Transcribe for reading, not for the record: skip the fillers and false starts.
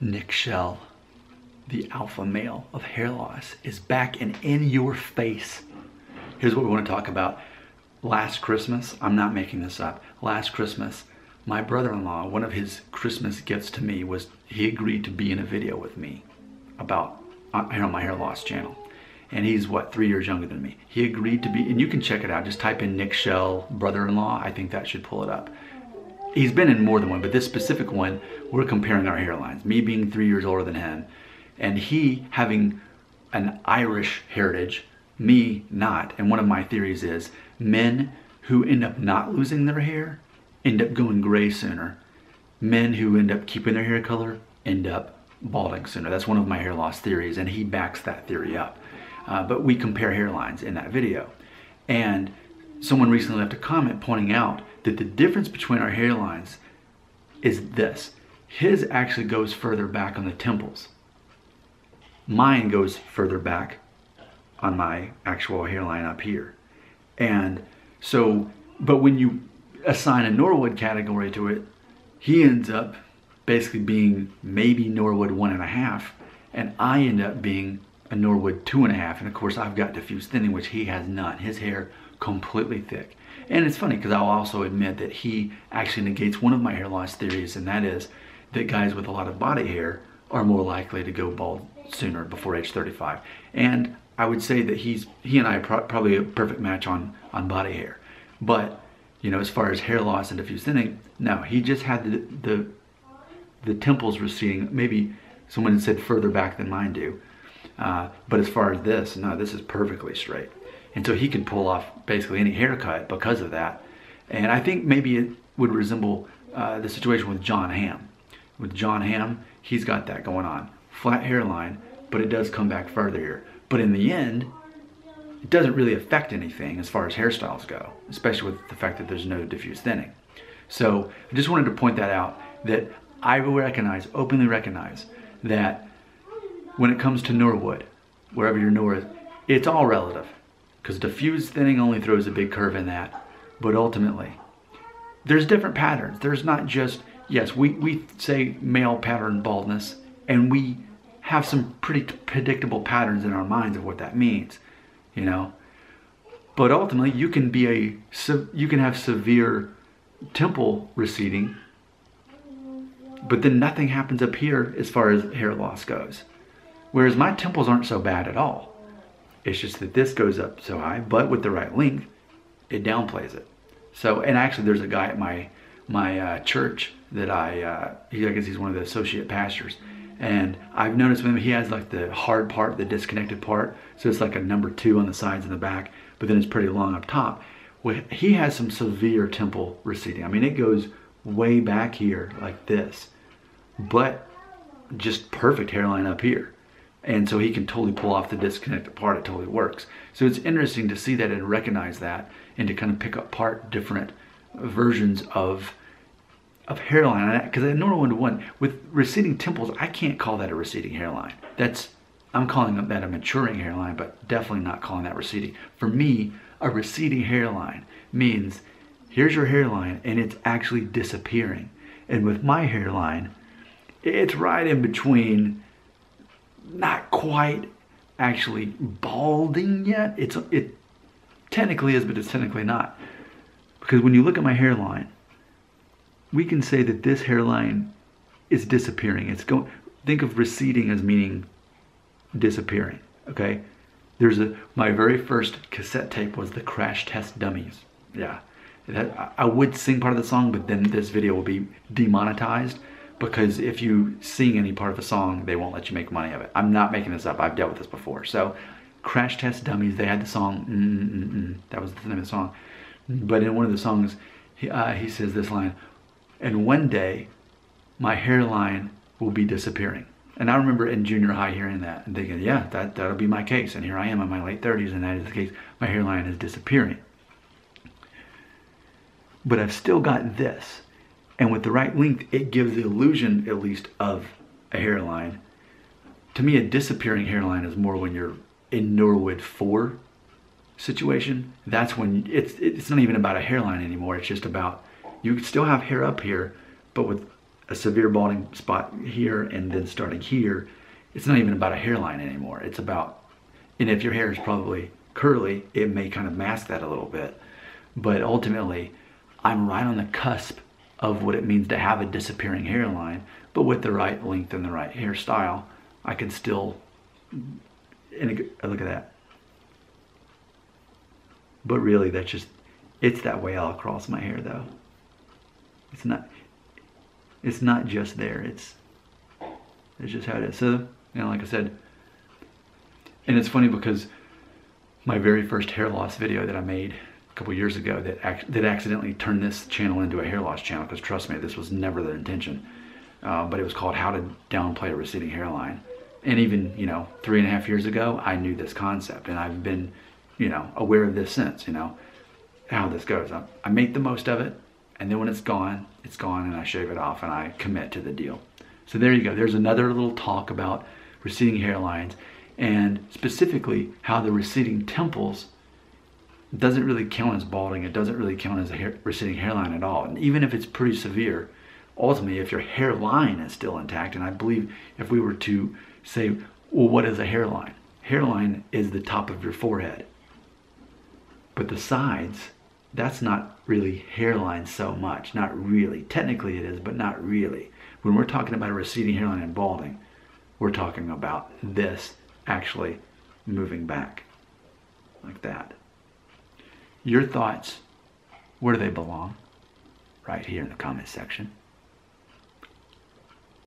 Nick Shell, the alpha male of hair loss, is back and in your face. Here's what we want to talk about. Last Christmas, I'm not making this up, last Christmas, my brother-in-law, one of his Christmas gifts to me was he agreed to be in a video with me about, on my hair loss channel. And he's what, 3 years younger than me. He agreed to be, and you can check it out, just type in Nick Shell brother-in-law, I think that should pull it up. He's been in more than one, but this specific one, we're comparing our hairlines. Me being 3 years older than him, and he having an Irish heritage, me not. And one of my theories is men who end up not losing their hair end up going gray sooner. Men who end up keeping their hair color end up balding sooner. That's one of my hair loss theories, and he backs that theory up. But we compare hairlines in that video. And someone recently left a comment pointing out that the difference between our hairlines is this. His actually goes further back on the temples. Mine goes further back on my actual hairline up here. And so, but when you assign a Norwood category to it, he ends up basically being maybe Norwood 1.5, and I end up being a Norwood 2.5. And of course I've got diffuse thinning, which he has not. His hair completely thick. And it's funny because I'll also admit that he actually negates one of my hair loss theories, and that is that guys with a lot of body hair are more likely to go bald sooner, before age 35. And I would say that he and I are probably a perfect match on body hair. But, you know, as far as hair loss and diffuse thinning, no, he just had the temples receding. Maybe someone said further back than mine do. But as far as this, no, this is perfectly straight. And so he can pull off basically any haircut because of that. And I think maybe it would resemble the situation with John Hamm. With John Hamm, he's got that going on. Flat hairline, but it does come back further here. But in the end, it doesn't really affect anything as far as hairstyles go, especially with the fact that there's no diffuse thinning. So I just wanted to point that out, that I will openly recognize that when it comes to Norwood, wherever your Nor is, it's all relative. Because diffuse thinning only throws a big curve in that. But ultimately, there's different patterns. There's not just, yes, we say male pattern baldness, and we have some pretty predictable patterns in our minds of what that means, you know. But ultimately, you can have severe temple receding, but then nothing happens up here as far as hair loss goes. Whereas my temples aren't so bad at all. It's just that this goes up so high, but with the right length, it downplays it. So, and actually there's a guy at my church that I guess he's one of the associate pastors. And I've noticed with him, he has like the hard part, the disconnected part. So it's like a number 2 on the sides and the back, but then it's pretty long up top. Well, he has some severe temple receding. I mean, it goes way back here like this, but just perfect hairline up here. And so he can totally pull off the disconnected part. It totally works. So it's interesting to see that and recognize that, and to kind of pick apart different versions of hairline. Because in Norwood 1, with receding temples, I can't call that a receding hairline. I'm calling that a maturing hairline, but definitely not calling that receding. For me, a receding hairline means here's your hairline and it's actually disappearing. And with my hairline, it's right in between, not quite actually balding yet. It technically is, but it's technically not. Because when you look at my hairline, we can say that this hairline is disappearing. Think of receding as meaning disappearing, okay? My very first cassette tape was the Crash Test Dummies. Yeah, I would sing part of the song, but then this video will be demonetized, because if you sing any part of a song, they won't let you make money of it. I'm not making this up, I've dealt with this before. So, Crash Test Dummies, they had the song, that was the name of the song. But in one of the songs, he says this line, "And one day, my hairline will be disappearing." And I remember in junior high hearing that and thinking, yeah, that'll be my case. And here I am in my late 30s, and that is the case. My hairline is disappearing. But I've still got this. And with the right length, it gives the illusion, at least, of a hairline. To me, a disappearing hairline is more when you're in Norwood 4 situation. That's when it's not even about a hairline anymore. It's just about, you can still have hair up here, but with a severe balding spot here and then starting here, it's not even about a hairline anymore. It's about, and if your hair is probably curly, it may kind of mask that a little bit. But ultimately, I'm right on the cusp of what it means to have a disappearing hairline, but with the right length and the right hairstyle, I can still, and look at that. But really, that's just, it's that way all across my hair though. It's not just there, it's just how it is. So, like I said, and it's funny because my very first hair loss video that I made a couple years ago that accidentally turned this channel into a hair loss channel, because trust me, this was never the intention. But it was called How to Downplay a Receding Hairline. And even, 3.5 years ago, I knew this concept, and I've been, aware of this since, how this goes. I make the most of it, and then when it's gone, and I shave it off, and I commit to the deal. So there you go. There's another little talk about receding hairlines, and specifically how the receding temples doesn't really count as balding. It doesn't really count as a receding hairline at all. And even if it's pretty severe, ultimately, if your hairline is still intact, and I believe if we were to say, well, what is a hairline? Hairline is the top of your forehead. But the sides, that's not really hairline so much. Not really. Technically it is, but not really. When we're talking about a receding hairline and balding, we're talking about this actually moving back like that. Your thoughts, where do they belong? Right here in the comment section.